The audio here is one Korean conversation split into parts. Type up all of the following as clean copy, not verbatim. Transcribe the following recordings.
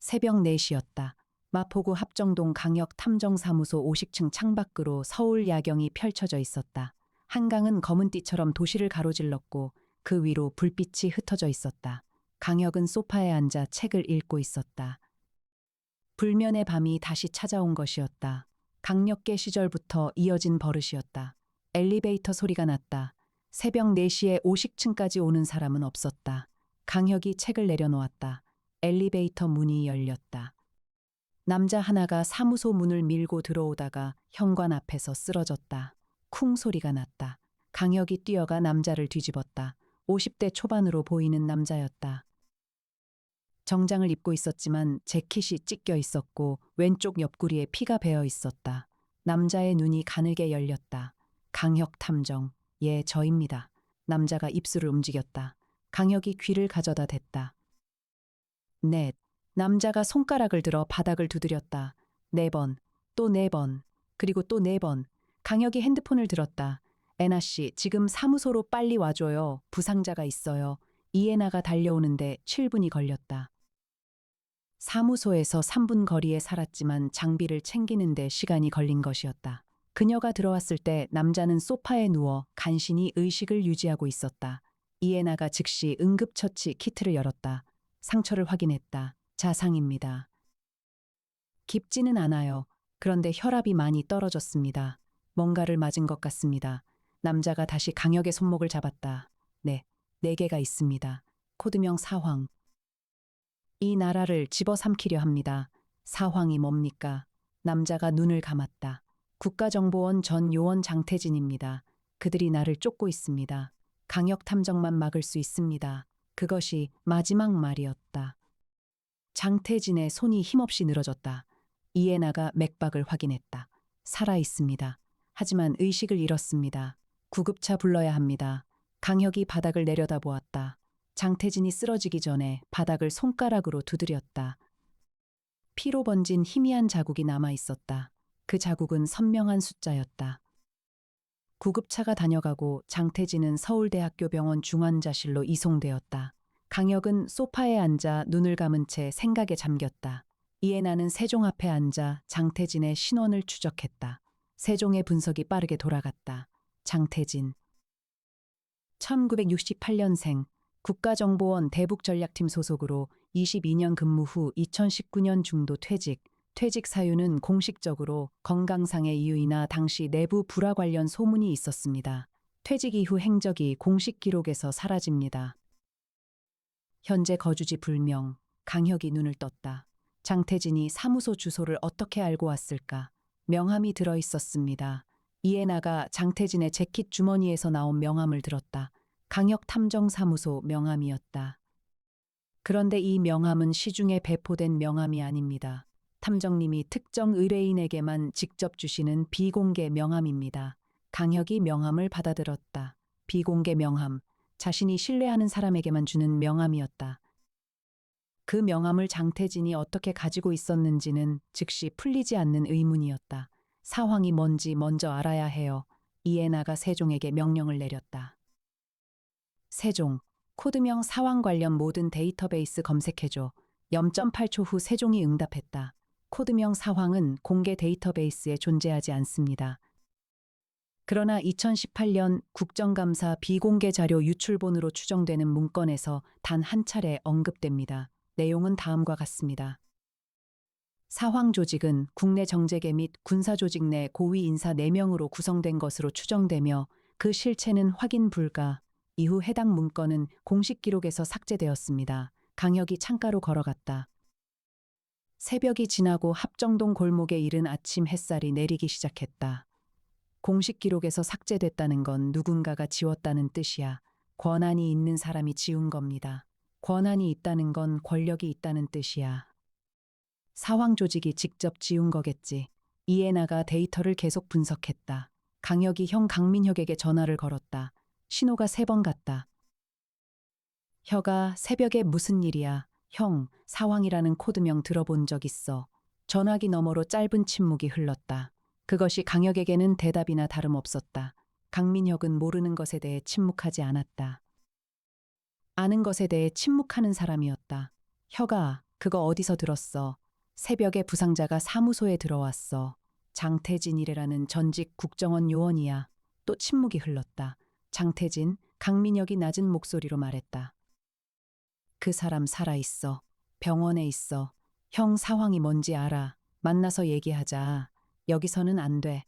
새벽 4시였다. 마포구 합정동 강역탐정사무소 50층 창밖으로 서울 야경이 펼쳐져 있었다. 한강은 검은 띠처럼 도시를 가로질렀고 그 위로 불빛이 흩어져 있었다. 강역은 소파에 앉아 책을 읽고 있었다. 불면의 밤이 다시 찾아온 것이었다. 강력계 시절부터 이어진 버릇이었다. 엘리베이터 소리가 났다. 새벽 4시에 50층까지 오는 사람은 없었다. 강혁이 책을 내려놓았다. 엘리베이터 문이 열렸다. 남자 하나가 사무소 문을 밀고 들어오다가 현관 앞에서 쓰러졌다. 쿵 소리가 났다. 강혁이 뛰어가 남자를 뒤집었다. 50대 초반으로 보이는 남자였다. 정장을 입고 있었지만 재킷이 찢겨 있었고 왼쪽 옆구리에 피가 배어 있었다. 남자의 눈이 가늘게 열렸다. 강혁 탐정, 예, 저입니다. 남자가 입술을 움직였다. 강혁이 귀를 가져다 댔다. 넷. 남자가 손가락을 들어 바닥을 두드렸다. 4번, 또 4번, 그리고 또 4번. 강혁이 핸드폰을 들었다. 애나 씨, 지금 사무소로 빨리 와줘요. 부상자가 있어요. 이애나가 달려오는데 7분이 걸렸다. 사무소에서 3분 거리에 살았지만 장비를 챙기는데 시간이 걸린 것이었다. 그녀가 들어왔을 때 남자는 소파에 누워 간신히 의식을 유지하고 있었다. 이애나가 즉시 응급처치 키트를 열었다. 상처를 확인했다. 자상입니다. 깊지는 않아요. 그런데 혈압이 많이 떨어졌습니다. 뭔가를 맞은 것 같습니다. 남자가 다시 강혁의 손목을 잡았다. 네, 4개가 있습니다. 코드명 사황. 이 나라를 집어삼키려 합니다. 사황이 뭡니까? 남자가 눈을 감았다. 국가정보원 전 요원 장태진입니다. 그들이 나를 쫓고 있습니다. 강혁 탐정만 막을 수 있습니다. 그것이 마지막 말이었다. 장태진의 손이 힘없이 늘어졌다. 이애나가 맥박을 확인했다. 살아 있습니다. 하지만 의식을 잃었습니다. 구급차 불러야 합니다. 강혁이 바닥을 내려다보았다. 장태진이 쓰러지기 전에 바닥을 손가락으로 두드렸다. 피로 번진 희미한 자국이 남아 있었다. 그 자국은 선명한 숫자였다. 구급차가 다녀가고 장태진은 서울대학교 병원 중환자실로 이송되었다. 강혁은 소파에 앉아 눈을 감은 채 생각에 잠겼다. 이애나는 세종 앞에 앉아 장태진의 신원을 추적했다. 세종의 분석이 빠르게 돌아갔다. 장태진. 1968년생, 국가정보원 대북전략팀 소속으로 22년 근무 후 2019년 중도 퇴직. 퇴직 사유는 공식적으로 건강상의 이유이나 당시 내부 불화 관련 소문이 있었습니다. 퇴직 이후 행적이 공식 기록에서 사라집니다. 현재 거주지 불명. 강혁이 눈을 떴다. 장태진이 사무소 주소를 어떻게 알고 왔을까? 명함이 들어 있었습니다. 이애나가 장태진의 재킷 주머니에서 나온 명함을 들었다. 강혁 탐정사무소 명함이었다. 그런데 이 명함은 시중에 배포된 명함이 아닙니다. 탐정님이 특정 의뢰인에게만 직접 주시는 비공개 명함입니다. 강혁이 명함을 받아들었다. 비공개 명함, 자신이 신뢰하는 사람에게만 주는 명함이었다. 그 명함을 장태진이 어떻게 가지고 있었는지는 즉시 풀리지 않는 의문이었다. 사황이 뭔지 먼저 알아야 해요. 이애나가 세종에게 명령을 내렸다. 세종, 코드명 사황 관련 모든 데이터베이스 검색해줘. 0.8초 후 세종이 응답했다. 코드명 사황은 공개 데이터베이스에 존재하지 않습니다. 그러나 2018년 국정감사 비공개 자료 유출본으로 추정되는 문건에서 단 한 차례 언급됩니다. 내용은 다음과 같습니다. 사황 조직은 국내 정재계 및 군사조직 내 고위 인사 4명으로 구성된 것으로 추정되며 그 실체는 확인 불가. 이후 해당 문건은 공식 기록에서 삭제되었습니다. 강혁이 창가로 걸어갔다. 새벽이 지나고 합정동 골목에 이른 아침 햇살이 내리기 시작했다. 공식 기록에서 삭제됐다는 건 누군가가 지웠다는 뜻이야. 권한이 있는 사람이 지운 겁니다. 권한이 있다는 건 권력이 있다는 뜻이야. 사황 조직이 직접 지운 거겠지. 이애나가 데이터를 계속 분석했다. 강혁이 형 강민혁에게 전화를 걸었다. 신호가 3번 갔다. 혁아, 새벽에 무슨 일이야? 형, 사황이라는 코드명 들어본 적 있어. 전화기 너머로 짧은 침묵이 흘렀다. 그것이 강혁에게는 대답이나 다름없었다. 강민혁은 모르는 것에 대해 침묵하지 않았다. 아는 것에 대해 침묵하는 사람이었다. 혁아, 그거 어디서 들었어? 새벽에 부상자가 사무소에 들어왔어. 장태진이래라는 전직 국정원 요원이야. 또 침묵이 흘렀다. 장태진, 강민혁이 낮은 목소리로 말했다. 그 사람 살아있어. 병원에 있어. 형 상황이 뭔지 알아. 만나서 얘기하자. 여기서는 안 돼.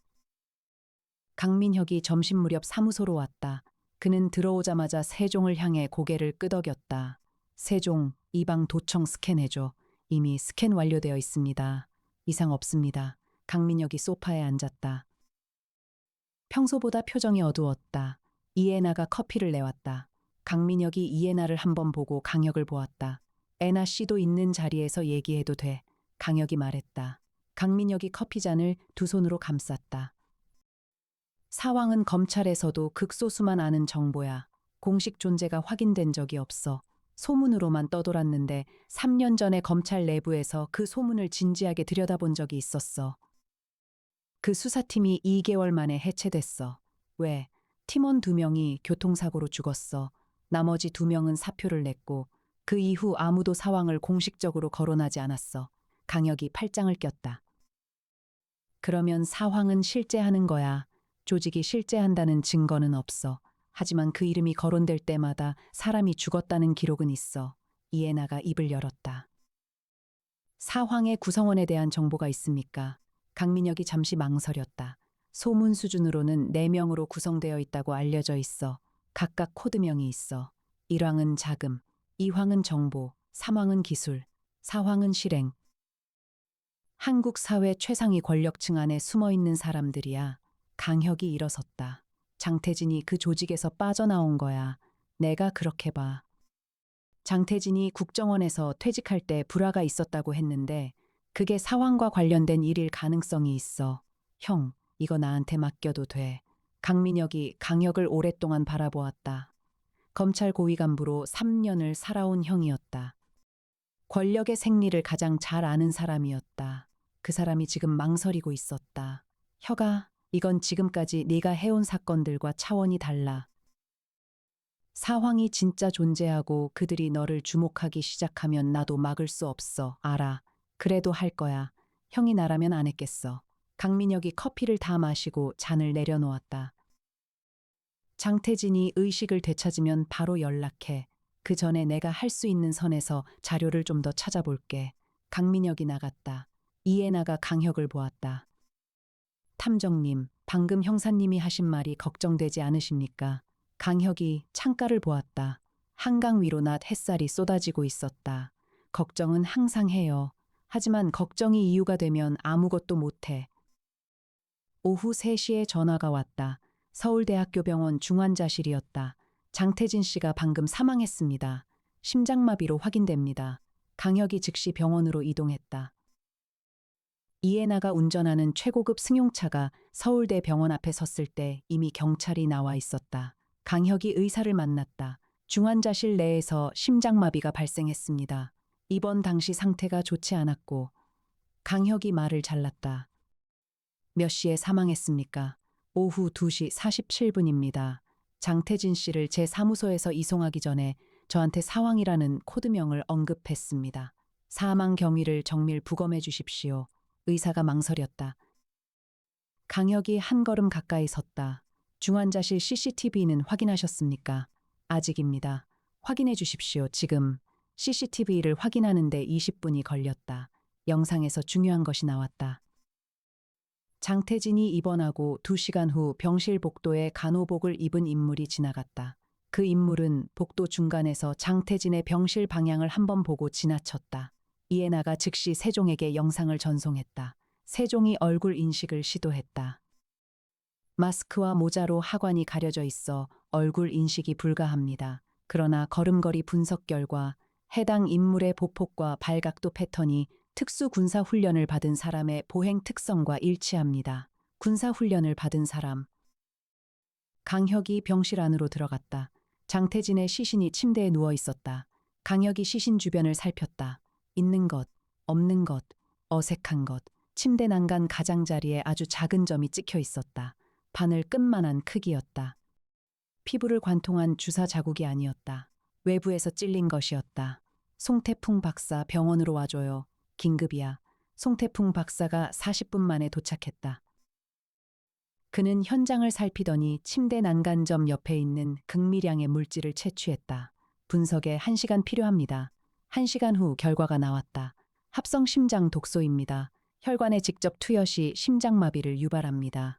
강민혁이 점심 무렵 사무소로 왔다. 그는 들어오자마자 세종을 향해 고개를 끄덕였다. 세종, 이 방 도청 스캔해줘. 이미 스캔 완료되어 있습니다. 이상 없습니다. 강민혁이 소파에 앉았다. 평소보다 표정이 어두웠다. 이해나가 커피를 내왔다. 강민혁이 이해나를 한번 보고 강혁을 보았다. 애나 씨도 있는 자리에서 얘기해도 돼. 강혁이 말했다. 강민혁이 커피잔을 두 손으로 감쌌다. 사왕은 검찰에서도 극소수만 아는 정보야. 공식 존재가 확인된 적이 없어. 소문으로만 떠돌았는데 3년 전에 검찰 내부에서 그 소문을 진지하게 들여다본 적이 있었어. 그 수사팀이 2개월 만에 해체됐어. 왜? 팀원 2명이 교통사고로 죽었어. 나머지 2명은 사표를 냈고 그 이후 아무도 사왕을 공식적으로 거론하지 않았어. 강혁이 팔짱을 꼈다. 그러면 사황은 실제하는 거야. 조직이 실제한다는 증거는 없어. 하지만 그 이름이 거론될 때마다 사람이 죽었다는 기록은 있어. 이해나가 입을 열었다. 사황의 구성원에 대한 정보가 있습니까? 강민혁이 잠시 망설였다. 소문 수준으로는 4명으로 구성되어 있다고 알려져 있어. 각각 코드명이 있어. 1황은 자금, 2황은 정보, 3황은 기술, 4황은 실행. 한국 사회 최상위 권력층 안에 숨어있는 사람들이야. 강혁이 일어섰다. 장태진이 그 조직에서 빠져나온 거야. 내가 그렇게 봐. 장태진이 국정원에서 퇴직할 때 불화가 있었다고 했는데 그게 사황과 관련된 일일 가능성이 있어. 형, 이거 나한테 맡겨도 돼. 강민혁이 강혁을 오랫동안 바라보았다. 검찰 고위 간부로 3년을 살아온 형이었다. 권력의 생리를 가장 잘 아는 사람이었다. 그 사람이 지금 망설이고 있었다. 혁아, 이건 지금까지 네가 해온 사건들과 차원이 달라. 사황이 진짜 존재하고 그들이 너를 주목하기 시작하면 나도 막을 수 없어. 알아. 그래도 할 거야. 형이 나라면 안 했겠어. 강민혁이 커피를 다 마시고 잔을 내려놓았다. 장태진이 의식을 되찾으면 바로 연락해. 그 전에 내가 할 수 있는 선에서 자료를 좀 더 찾아볼게. 강민혁이 나갔다. 이해나가 강혁을 보았다. 탐정님, 방금 형사님이 하신 말이 걱정되지 않으십니까? 강혁이 창가를 보았다. 한강 위로 낮 햇살이 쏟아지고 있었다. 걱정은 항상 해요. 하지만 걱정이 이유가 되면 아무것도 못해. 오후 3시에 전화가 왔다. 서울대학교 병원 중환자실이었다. 장태진 씨가 방금 사망했습니다. 심장마비로 확인됩니다. 강혁이 즉시 병원으로 이동했다. 이해나가 운전하는 최고급 승용차가 서울대 병원 앞에 섰을 때 이미 경찰이 나와 있었다. 강혁이 의사를 만났다. 중환자실 내에서 심장마비가 발생했습니다. 입원 당시 상태가 좋지 않았고 강혁이 말을 잘랐다. 몇 시에 사망했습니까? 오후 2시 47분입니다. 장태진 씨를 제 사무소에서 이송하기 전에 저한테 사왕이라는 코드명을 언급했습니다. 사망 경위를 정밀 부검해 주십시오. 의사가 망설였다. 강혁이 한 걸음 가까이 섰다. 중환자실 CCTV는 확인하셨습니까? 아직입니다. 확인해 주십시오. 지금 CCTV를 확인하는데 20분이 걸렸다. 영상에서 중요한 것이 나왔다. 장태진이 입원하고 2시간 후 병실 복도에 간호복을 입은 인물이 지나갔다. 그 인물은 복도 중간에서 장태진의 병실 방향을 한번 보고 지나쳤다. 이해나가 즉시 세종에게 영상을 전송했다. 세종이 얼굴 인식을 시도했다. 마스크와 모자로 하관이 가려져 있어 얼굴 인식이 불가합니다. 그러나 걸음걸이 분석 결과 해당 인물의 보폭과 발각도 패턴이 특수 군사 훈련을 받은 사람의 보행 특성과 일치합니다. 군사 훈련을 받은 사람. 강혁이 병실 안으로 들어갔다. 장태진의 시신이 침대에 누워 있었다. 강혁이 시신 주변을 살폈다. 있는 것, 없는 것, 어색한 것. 침대 난간 가장자리에 아주 작은 점이 찍혀 있었다. 바늘 끝만한 크기였다. 피부를 관통한 주사 자국이 아니었다. 외부에서 찔린 것이었다. 송태풍 박사 병원으로 와줘요. 긴급이야. 송태풍 박사가 40분 만에 도착했다. 그는 현장을 살피더니 침대 난간점 옆에 있는 극미량의 물질을 채취했다. 분석에 1시간 필요합니다. 1시간 후 결과가 나왔다. 합성 심장 독소입니다. 혈관에 직접 투여 시 심장마비를 유발합니다.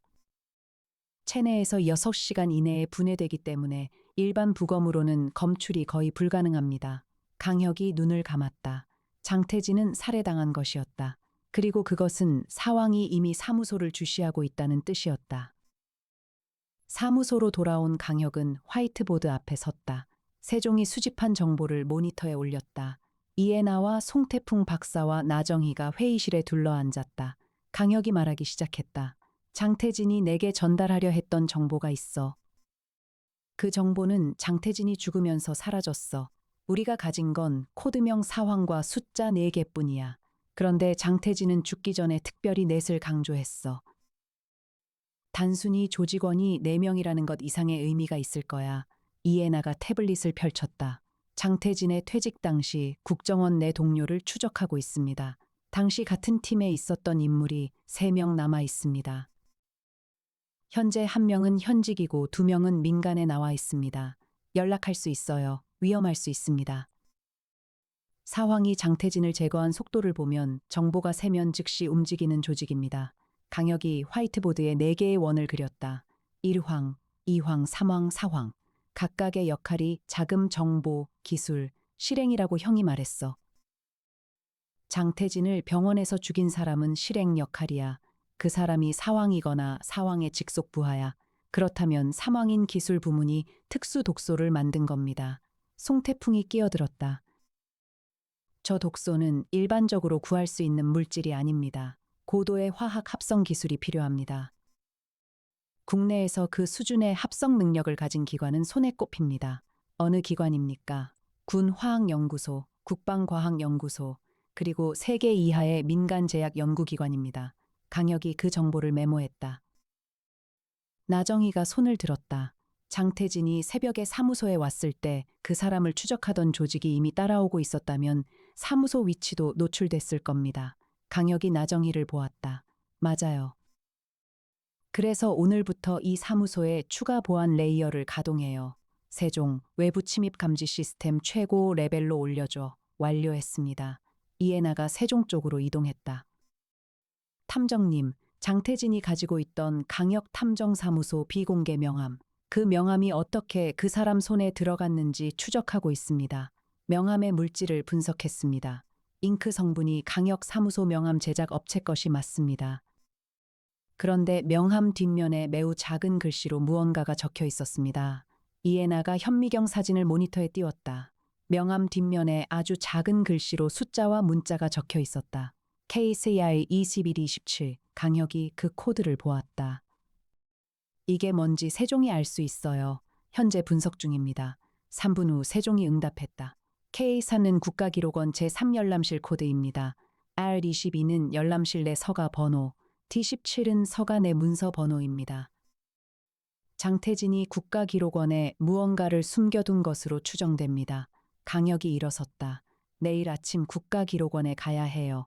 체내에서 6시간 이내에 분해되기 때문에 일반 부검으로는 검출이 거의 불가능합니다. 강혁이 눈을 감았다. 장태진은 살해당한 것이었다. 그리고 그것은 사왕이 이미 사무소를 주시하고 있다는 뜻이었다. 사무소로 돌아온 강혁은 화이트보드 앞에 섰다. 세종이 수집한 정보를 모니터에 올렸다. 이해나와 송태풍 박사와 나정희가 회의실에 둘러앉았다. 강혁이 말하기 시작했다. 장태진이 내게 전달하려 했던 정보가 있어. 그 정보는 장태진이 죽으면서 사라졌어. 우리가 가진 건 코드명 사황과 숫자 4개뿐이야. 그런데 장태진은 죽기 전에 특별히 넷을 강조했어. 단순히 조직원이 4명이라는 것 이상의 의미가 있을 거야. 이해나가 태블릿을 펼쳤다. 장태진의 퇴직 당시 국정원 내 동료를 추적하고 있습니다. 당시 같은 팀에 있었던 인물이 3명 남아 있습니다. 현재 1명은 현직이고 2명은 민간에 나와 있습니다. 연락할 수 있어요. 위험할 수 있습니다. 사황이 장태진을 제거한 속도를 보면 정보가 새면 즉시 움직이는 조직입니다. 강혁이 화이트보드에 4개의 원을 그렸다. 1황, 2황, 3황, 4황. 각각의 역할이 자금, 정보, 기술, 실행이라고 형이 말했어. 장태진을 병원에서 죽인 사람은 실행 역할이야. 그 사람이 사황이거나 사황의 직속 부하야. 그렇다면 3황인 기술 부문이 특수 독소를 만든 겁니다. 송태풍이 끼어들었다. 저 독소는 일반적으로 구할 수 있는 물질이 아닙니다. 고도의 화학 합성 기술이 필요합니다. 국내에서 그 수준의 합성 능력을 가진 기관은 손에 꼽힙니다. 어느 기관입니까? 군화학연구소, 국방과학연구소, 그리고 세계 이하의 민간 제약 연구기관입니다. 강혁이 그 정보를 메모했다. 나정희가 손을 들었다. 장태진이 새벽에 사무소에 왔을 때 그 사람을 추적하던 조직이 이미 따라오고 있었다면 사무소 위치도 노출됐을 겁니다. 강혁이 나정희를 보았다. 맞아요. 그래서 오늘부터 이 사무소에 추가 보안 레이어를 가동해요. 세종, 외부 침입 감지 시스템 최고 레벨로 올려줘. 완료했습니다. 이해나가 세종 쪽으로 이동했다. 탐정님, 장태진이 가지고 있던 강혁 탐정사무소 비공개 명함. 그 명함이 어떻게 그 사람 손에 들어갔는지 추적하고 있습니다. 명함의 물질을 분석했습니다. 잉크 성분이 강혁 사무소 명함 제작 업체 것이 맞습니다. 그런데 명함 뒷면에 매우 작은 글씨로 무언가가 적혀 있었습니다. 이해나가 현미경 사진을 모니터에 띄웠다. 명함 뒷면에 아주 작은 글씨로 숫자와 문자가 적혀 있었다. KCR 2127. 강혁이 그 코드를 보았다. 이게 뭔지 세종이 알 수 있어요. 현재 분석 중입니다. 3분 후 세종이 응답했다. K4는 국가기록원 제3열람실 코드입니다. R22는 열람실 내 서가 번호, D17은 서가 내 문서 번호입니다. 장태진이 국가기록원에 무언가를 숨겨둔 것으로 추정됩니다. 강혁이 일어섰다. 내일 아침 국가기록원에 가야 해요.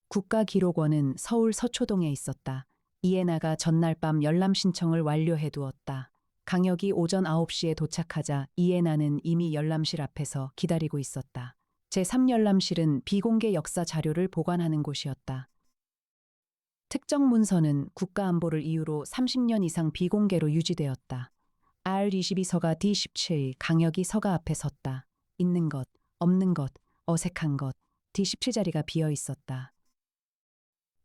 국가기록원은 서울 서초동에 있었다. 이해나가 전날 밤 열람 신청을 완료해 두었다. 강혁이 오전 9시에 도착하자 이해나는 이미 열람실 앞에서 기다리고 있었다. 제3열람실은 비공개 역사 자료를 보관하는 곳이었다. 특정 문서는 국가안보를 이유로 30년 이상 비공개로 유지되었다. R22서가 D17, 강혁이 서가 앞에 섰다. 있는 것, 없는 것, 어색한 것, D17자리가 비어 있었다.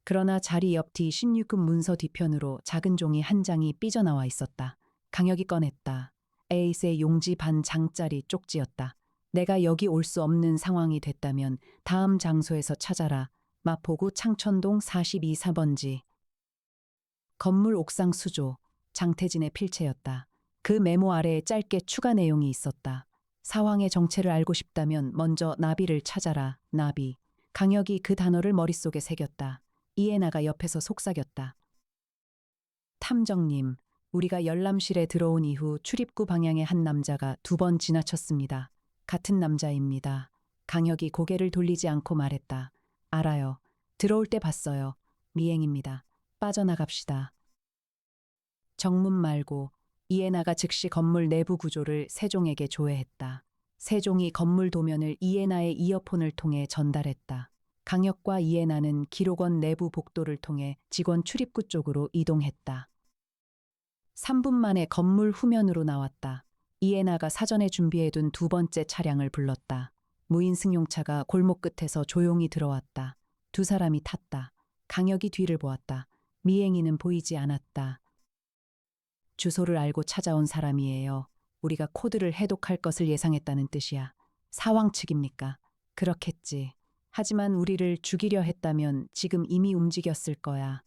그러나 자리 옆 D16급 문서 뒤편으로 작은 종이 한 장이 삐져나와 있었다. 강혁이 꺼냈다. 에잇의 용지 반 장짜리 쪽지였다. 내가 여기 올 수 없는 상황이 됐다면 다음 장소에서 찾아라. 마포구 창천동 42 4번지. 건물 옥상 수조, 장태진의 필체였다. 그 메모 아래에 짧게 추가 내용이 있었다. 사황의 정체를 알고 싶다면 먼저 나비를 찾아라. 나비. 강혁이 그 단어를 머릿속에 새겼다. 이해나가 옆에서 속삭였다. 탐정님, 우리가 열람실에 들어온 이후 출입구 방향의 한 남자가 2번 지나쳤습니다. 같은 남자입니다. 강혁이 고개를 돌리지 않고 말했다. 알아요. 들어올 때 봤어요. 미행입니다. 빠져나갑시다. 정문 말고 이해나가 즉시 건물 내부 구조를 세종에게 조회했다. 세종이 건물 도면을 이해나의 이어폰을 통해 전달했다. 강혁과 이해나는 기록원 내부 복도를 통해 직원 출입구 쪽으로 이동했다. 3분 만에 건물 후면으로 나왔다. 이해나가 사전에 준비해둔 두 번째 차량을 불렀다. 무인 승용차가 골목 끝에서 조용히 들어왔다. 두 사람이 탔다. 강혁이 뒤를 보았다. 미행이는 보이지 않았다. 주소를 알고 찾아온 사람이에요. 우리가 코드를 해독할 것을 예상했다는 뜻이야. 사왕 측입니까? 그렇겠지. 하지만 우리를 죽이려 했다면 지금 이미 움직였을 거야.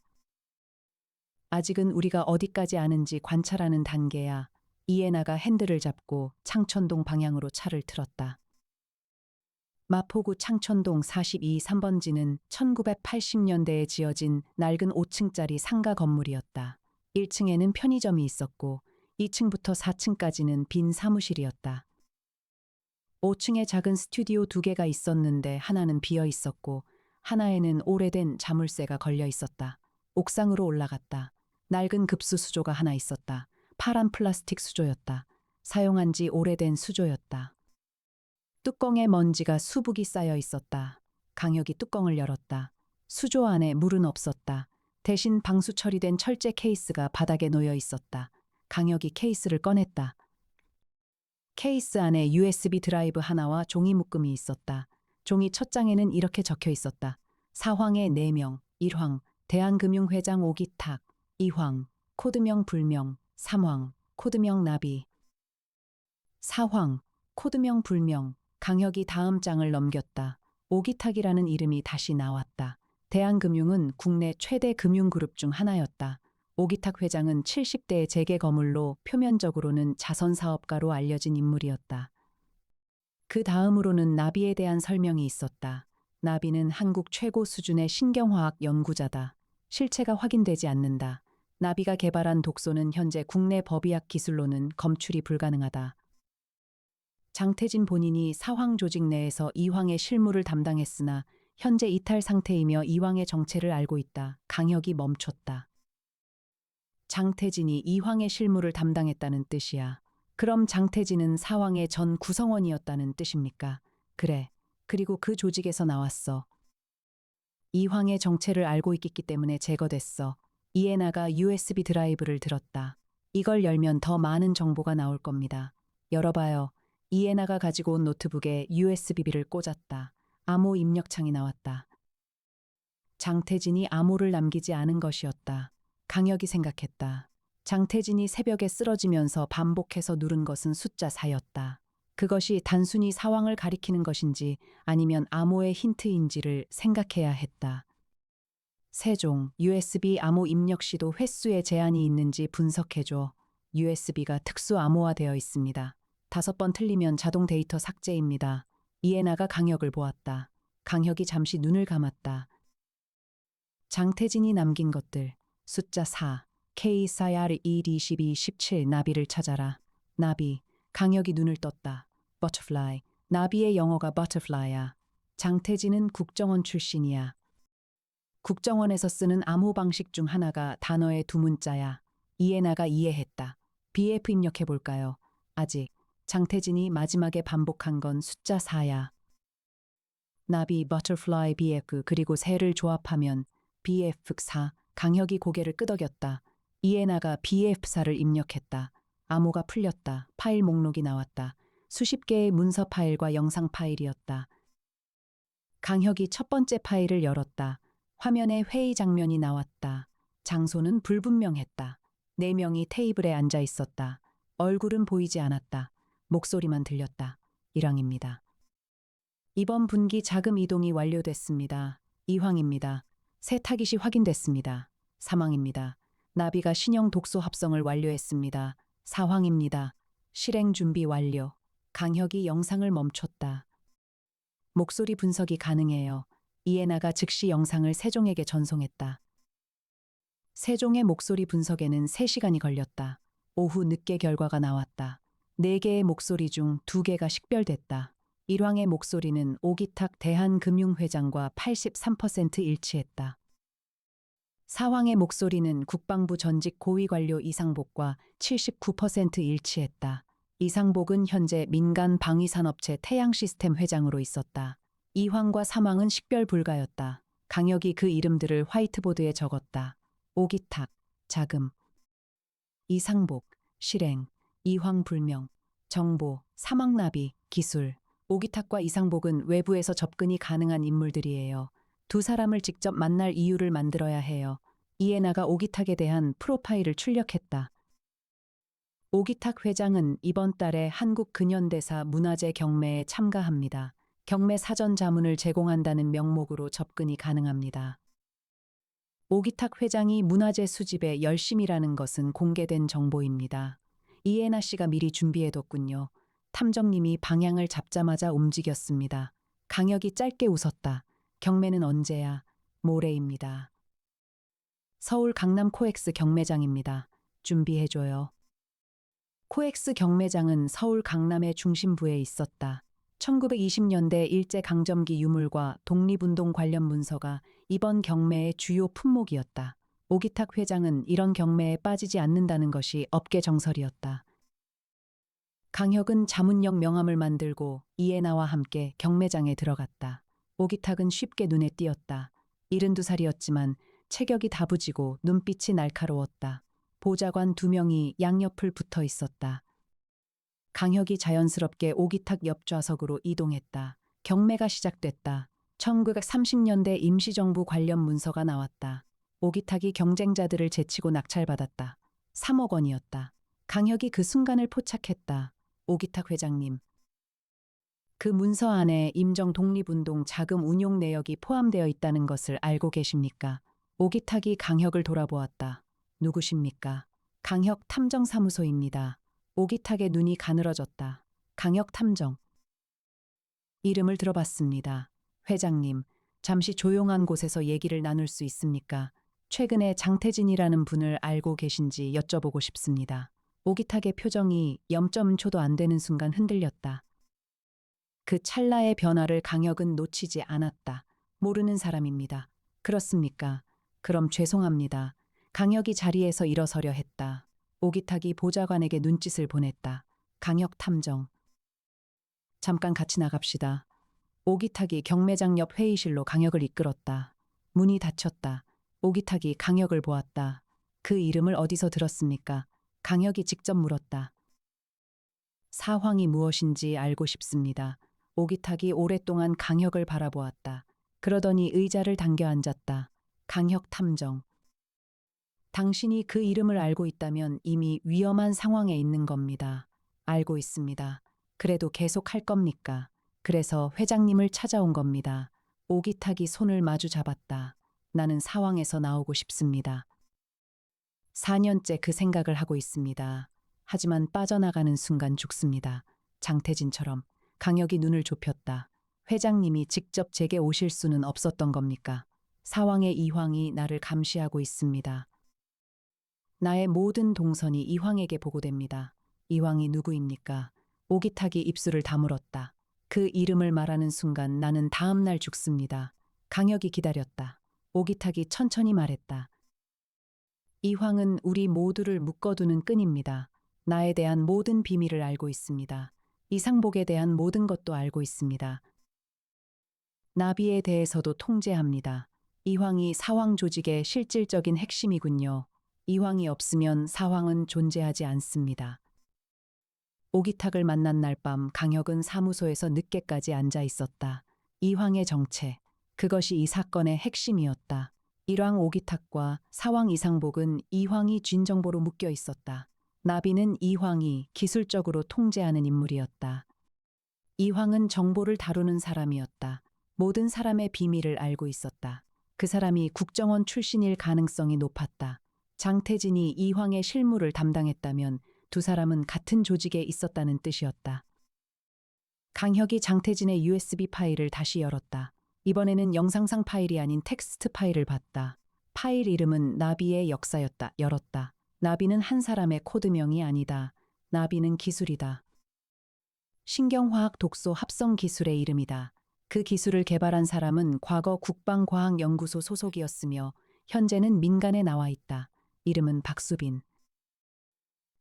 아직은 우리가 어디까지 아는지 관찰하는 단계야. 이해나가 핸들을 잡고 창천동 방향으로 차를 틀었다. 마포구 창천동 42 3번지는 1980년대에 지어진 낡은 5층짜리 상가 건물이었다. 1층에는 편의점이 있었고 2층부터 4층까지는 빈 사무실이었다. 5층에 작은 스튜디오 2개가 있었는데 하나는 비어 있었고 하나에는 오래된 자물쇠가 걸려 있었다. 옥상으로 올라갔다. 낡은 급수 수조가 하나 있었다. 파란 플라스틱 수조였다. 사용한 지 오래된 수조였다. 뚜껑에 먼지가 수북이 쌓여 있었다. 강혁이 뚜껑을 열었다. 수조 안에 물은 없었다. 대신 방수 처리된 철제 케이스가 바닥에 놓여 있었다. 강혁이 케이스를 꺼냈다. 케이스 안에 USB 드라이브 하나와 종이 묶음이 있었다. 종이 첫 장에는 이렇게 적혀 있었다. 사황의 4명, 1황, 대한금융회장 오기탁, 2황, 코드명 불명, 3황, 코드명 나비. 4황, 코드명 불명, 강혁이 다음 장을 넘겼다. 오기탁이라는 이름이 다시 나왔다. 대한금융은 국내 최대 금융그룹 중 하나였다. 오기탁 회장은 70대의 재계 거물로 표면적으로는 자선사업가로 알려진 인물이었다. 그 다음으로는 나비에 대한 설명이 있었다. 나비는 한국 최고 수준의 신경화학 연구자다. 실체가 확인되지 않는다. 나비가 개발한 독소는 현재 국내 법의학 기술로는 검출이 불가능하다. 장태진 본인이 사황 조직 내에서 이황의 실무를 담당했으나 현재 이탈 상태이며 이황의 정체를 알고 있다. 강혁이 멈췄다. 장태진이 이황의 실무를 담당했다는 뜻이야. 그럼 장태진은 사황의 전 구성원이었다는 뜻입니까? 그래. 그리고 그 조직에서 나왔어. 이황의 정체를 알고 있기 때문에 제거됐어. 이해나가 USB 드라이브를 들었다. 이걸 열면 더 많은 정보가 나올 겁니다. 열어봐요. 이해나가 가지고 온 노트북에 USB를 꽂았다. 암호 입력창이 나왔다. 장태진이 암호를 남기지 않은 것이었다. 강혁이 생각했다. 장태진이 새벽에 쓰러지면서 반복해서 누른 것은 숫자 4였다. 그것이 단순히 사황을 가리키는 것인지 아니면 암호의 힌트인지를 생각해야 했다. 세종, USB 암호 입력 시도 횟수에 제한이 있는지 분석해줘. USB가 특수 암호화되어 있습니다. 5번 틀리면 자동 데이터 삭제입니다. 이해나가 강혁을 보았다. 강혁이 잠시 눈을 감았다. 장태진이 남긴 것들. 숫자 4, K4R2D12 17 나비를 찾아라. 나비. 강혁이 눈을 떴다. Butterfly. 나비의 영어가 butterfly야. 장태진은 국정원 출신이야. 국정원에서 쓰는 암호 방식 중 하나가 단어의 두 문자야. 이해나가 이해했다. BF 입력해 볼까요? 아직. 장태진이 마지막에 반복한 건 숫자 4야. 나비, butterfly, BF 그리고 새를 조합하면 BF4. 강혁이 고개를 끄덕였다. 이해나가 BF4를 입력했다. 암호가 풀렸다. 파일 목록이 나왔다. 수십 개의 문서 파일과 영상 파일이었다. 강혁이 첫 번째 파일을 열었다. 화면에 회의 장면이 나왔다. 장소는 불분명했다. 4명이 테이블에 앉아 있었다. 얼굴은 보이지 않았다. 목소리만 들렸다. 1황입니다. 이번 분기 자금 이동이 완료됐습니다. 2황입니다. 새 타깃이 확인됐습니다. 3황입니다. 나비가 신형 독소 합성을 완료했습니다. 4황입니다. 실행 준비 완료. 강혁이 영상을 멈췄다. 목소리 분석이 가능해요. 이해나가 즉시 영상을 세종에게 전송했다. 세종의 목소리 분석에는 3시간이 걸렸다. 오후 늦게 결과가 나왔다. 4개의 목소리 중 2개가 식별됐다. 일왕의 목소리는 오기탁 대한금융회장과 83% 일치했다. 사왕의 목소리는 국방부 전직 고위 관료 이상복과 79% 일치했다. 이상복은 현재 민간 방위산업체 태양시스템 회장으로 있었다. 이황과 사망은 식별 불가였다. 강혁이 그 이름들을 화이트보드에 적었다. 오기탁, 자금. 이상복, 실행. 이황 불명, 정보, 사망나비, 기술. 오기탁과 이상복은 외부에서 접근이 가능한 인물들이에요. 두 사람을 직접 만날 이유를 만들어야 해요. 이에나가 오기탁에 대한 프로파일을 출력했다. 오기탁 회장은 이번 달에 한국근현대사 문화재 경매에 참가합니다. 경매 사전 자문을 제공한다는 명목으로 접근이 가능합니다. 오기탁 회장이 문화재 수집에 열심이라는 것은 공개된 정보입니다. 이에나 씨가 미리 준비해뒀군요. 탐정님이 방향을 잡자마자 움직였습니다. 강혁이 짧게 웃었다. 경매는 언제야? 모레입니다. 서울 강남 코엑스 경매장입니다. 준비해줘요. 코엑스 경매장은 서울 강남의 중심부에 있었다. 1920년대 일제강점기 유물과 독립운동 관련 문서가 이번 경매의 주요 품목이었다. 오기탁 회장은 이런 경매에 빠지지 않는다는 것이 업계 정설이었다. 강혁은 자문역 명함을 만들고 이에나와 함께 경매장에 들어갔다. 오기탁은 쉽게 눈에 띄었다. 72살이었지만 체격이 다부지고 눈빛이 날카로웠다. 보좌관 2명이 양옆을 붙어 있었다. 강혁이 자연스럽게 오기탁 옆 좌석으로 이동했다. 경매가 시작됐다. 1930년대 임시정부 관련 문서가 나왔다. 오기탁이 경쟁자들을 제치고 낙찰받았다. 3억 원이었다. 강혁이 그 순간을 포착했다. 오기탁 회장님. 그 문서 안에 임정 독립운동 자금 운용 내역이 포함되어 있다는 것을 알고 계십니까? 오기탁이 강혁을 돌아보았다. 누구십니까? 강혁 탐정사무소입니다. 오기탁의 눈이 가늘어졌다. 강혁 탐정. 이름을 들어봤습니다. 회장님, 잠시 조용한 곳에서 얘기를 나눌 수 있습니까? 최근에 장태진이라는 분을 알고 계신지 여쭤보고 싶습니다. 오기탁의 표정이 0.초도 안 되는 순간 흔들렸다. 그 찰나의 변화를 강혁은 놓치지 않았다. 모르는 사람입니다. 그렇습니까? 그럼 죄송합니다. 강혁이 자리에서 일어서려 했다. 오기탁이 보좌관에게 눈짓을 보냈다. 강혁 탐정. 잠깐 같이 나갑시다. 오기탁이 경매장 옆 회의실로 강혁을 이끌었다. 문이 닫혔다. 오기탁이 강혁을 보았다. 그 이름을 어디서 들었습니까? 강혁이 직접 물었다. 사황이 무엇인지 알고 싶습니다. 오기탁이 오랫동안 강혁을 바라보았다. 그러더니 의자를 당겨 앉았다. 강혁 탐정. 당신이 그 이름을 알고 있다면 이미 위험한 상황에 있는 겁니다. 알고 있습니다. 그래도 계속 할 겁니까? 그래서 회장님을 찾아온 겁니다. 오기탁이 손을 마주 잡았다. 나는 사왕에서 나오고 싶습니다. 4년째 그 생각을 하고 있습니다. 하지만 빠져나가는 순간 죽습니다. 장태진처럼. 강혁이 눈을 좁혔다. 회장님이 직접 제게 오실 수는 없었던 겁니까? 사왕의 이황이 나를 감시하고 있습니다. 나의 모든 동선이 이황에게 보고됩니다. 이황이 누구입니까? 오기탁이 입술을 다물었다. 그 이름을 말하는 순간 나는 다음 날 죽습니다. 강혁이 기다렸다. 오기탁이 천천히 말했다. 이황은 우리 모두를 묶어두는 끈입니다. 나에 대한 모든 비밀을 알고 있습니다. 이상복에 대한 모든 것도 알고 있습니다. 나비에 대해서도 통제합니다. 이황이 사황 조직의 실질적인 핵심이군요. 이황이 없으면 사황은 존재하지 않습니다. 오기탁을 만난 날 밤 강혁은 사무소에서 늦게까지 앉아 있었다. 이황의 정체, 그것이 이 사건의 핵심이었다. 일왕 오기탁과 사왕 이상복은 이황이 쥔 정보로 묶여 있었다. 나비는 이황이 기술적으로 통제하는 인물이었다. 이황은 정보를 다루는 사람이었다. 모든 사람의 비밀을 알고 있었다. 그 사람이 국정원 출신일 가능성이 높았다. 장태진이 이황의 실무를 담당했다면 두 사람은 같은 조직에 있었다는 뜻이었다. 강혁이 장태진의 USB 파일을 다시 열었다. 이번에는 영상상 파일이 아닌 텍스트 파일을 봤다. 파일 이름은 나비의 역사였다. 열었다. 나비는 한 사람의 코드명이 아니다. 나비는 기술이다. 신경화학 독소 합성 기술의 이름이다. 그 기술을 개발한 사람은 과거 국방과학연구소 소속이었으며 현재는 민간에 나와 있다. 이름은 박수빈.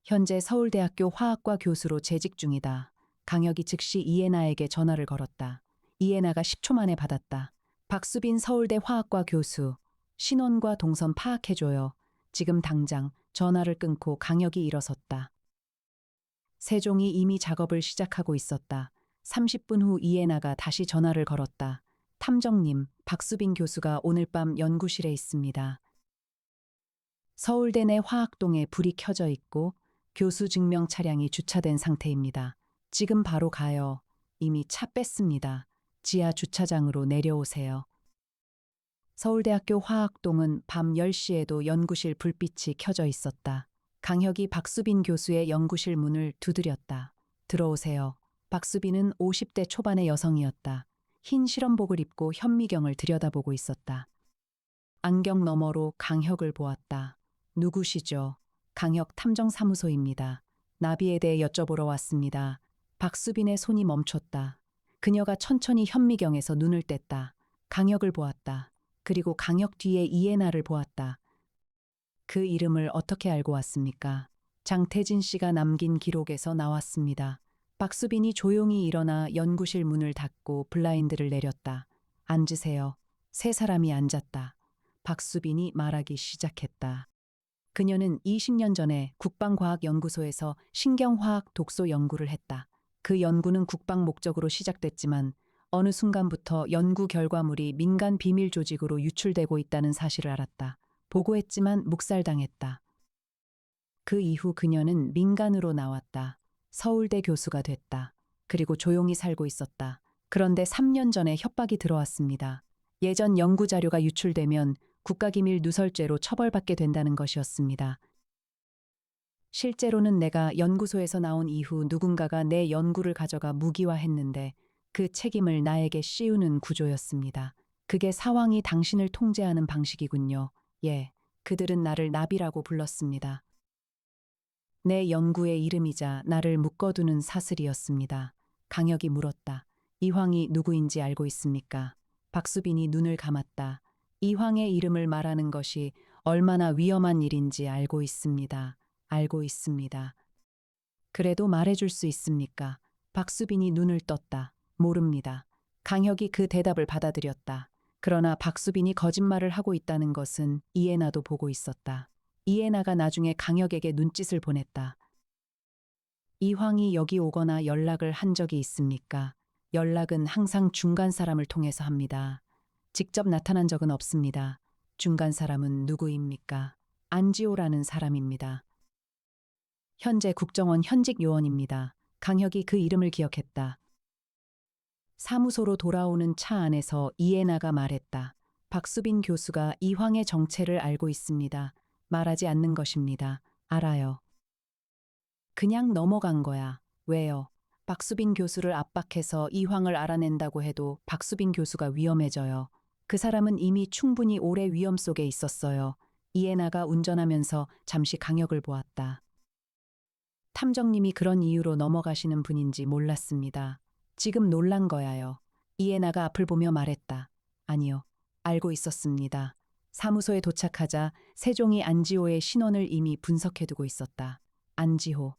현재 서울대학교 화학과 교수로 재직 중이다. 강혁이 즉시 이해나에게 전화를 걸었다. 이해나가 10초 만에 받았다. 박수빈 서울대 화학과 교수. 신원과 동선 파악해줘요. 지금 당장. 전화를 끊고 강혁이 일어섰다. 세종이 이미 작업을 시작하고 있었다. 30분 후 이해나가 다시 전화를 걸었다. 탐정님, 박수빈 교수가 오늘 밤 연구실에 있습니다. 서울대 내 화학동에 불이 켜져 있고 교수 증명 차량이 주차된 상태입니다. 지금 바로 가요. 이미 차 뺐습니다. 지하 주차장으로 내려오세요. 서울대학교 화학동은 밤 10시에도 연구실 불빛이 켜져 있었다. 강혁이 박수빈 교수의 연구실 문을 두드렸다. 들어오세요. 박수빈은 50대 초반의 여성이었다. 흰 실험복을 입고 현미경을 들여다보고 있었다. 안경 너머로 강혁을 보았다. 누구시죠? 강혁 탐정사무소입니다. 나비에 대해 여쭤보러 왔습니다. 박수빈의 손이 멈췄다. 그녀가 천천히 현미경에서 눈을 뗐다. 강혁을 보았다. 그리고 강혁 뒤에 이해나를 보았다. 그 이름을 어떻게 알고 왔습니까? 장태진 씨가 남긴 기록에서 나왔습니다. 박수빈이 조용히 일어나 연구실 문을 닫고 블라인드를 내렸다. 앉으세요. 세 사람이 앉았다. 박수빈이 말하기 시작했다. 그녀는 20년 전에 국방과학연구소에서 신경화학 독소 연구를 했다. 그 연구는 국방 목적으로 시작됐지만 어느 순간부터 연구 결과물이 민간 비밀 조직으로 유출되고 있다는 사실을 알았다. 보고했지만 묵살당했다. 그 이후 그녀는 민간으로 나왔다. 서울대 교수가 됐다. 그리고 조용히 살고 있었다. 그런데 3년 전에 협박이 들어왔습니다. 예전 연구 자료가 유출되면 국가기밀 누설죄로 처벌받게 된다는 것이었습니다. 실제로는 내가 연구소에서 나온 이후 누군가가 내 연구를 가져가 무기화했는데 그 책임을 나에게 씌우는 구조였습니다. 그게 사왕이 당신을 통제하는 방식이군요. 예, 그들은 나를 나비라고 불렀습니다. 내 연구의 이름이자 나를 묶어두는 사슬이었습니다. 강혁이 물었다. 이황이 누구인지 알고 있습니까? 박수빈이 눈을 감았다. 이황의 이름을 말하는 것이 얼마나 위험한 일인지 알고 있습니다. 알고 있습니다. 그래도 말해줄 수 있습니까? 박수빈이 눈을 떴다. 모릅니다. 강혁이 그 대답을 받아들였다. 그러나 박수빈이 거짓말을 하고 있다는 것은 이해나도 보고 있었다. 이해나가 나중에 강혁에게 눈짓을 보냈다. 이황이 여기 오거나 연락을 한 적이 있습니까? 연락은 항상 중간 사람을 통해서 합니다. 직접 나타난 적은 없습니다. 중간 사람은 누구입니까? 안지호라는 사람입니다. 현재 국정원 현직 요원입니다. 강혁이 그 이름을 기억했다. 사무소로 돌아오는 차 안에서 이해나가 말했다. 박수빈 교수가 이황의 정체를 알고 있습니다. 말하지 않는 것입니다. 알아요. 그냥 넘어간 거야. 왜요? 박수빈 교수를 압박해서 이황을 알아낸다고 해도 박수빈 교수가 위험해져요. 그 사람은 이미 충분히 오래 위험 속에 있었어요. 이해나가 운전하면서 잠시 강혁을 보았다. 탐정님이 그런 이유로 넘어가시는 분인지 몰랐습니다. 지금 놀란 거야요. 이해나가 앞을 보며 말했다. 아니요. 알고 있었습니다. 사무소에 도착하자 세종이 안지호의 신원을 이미 분석해두고 있었다. 안지호.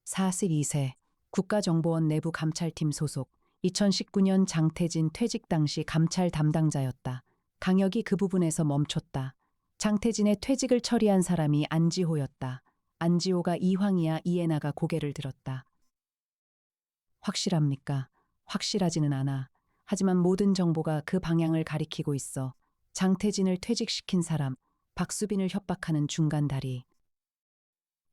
42세. 국가정보원 내부 감찰팀 소속. 2019년 장태진 퇴직 당시 감찰 담당자였다. 강혁이 그 부분에서 멈췄다. 장태진의 퇴직을 처리한 사람이 안지호였다. 안지호가 이황이야. 이해나가 고개를 들었다. 확실합니까? 확실하지는 않아. 하지만 모든 정보가 그 방향을 가리키고 있어. 장태진을 퇴직시킨 사람, 박수빈을 협박하는 중간 다리.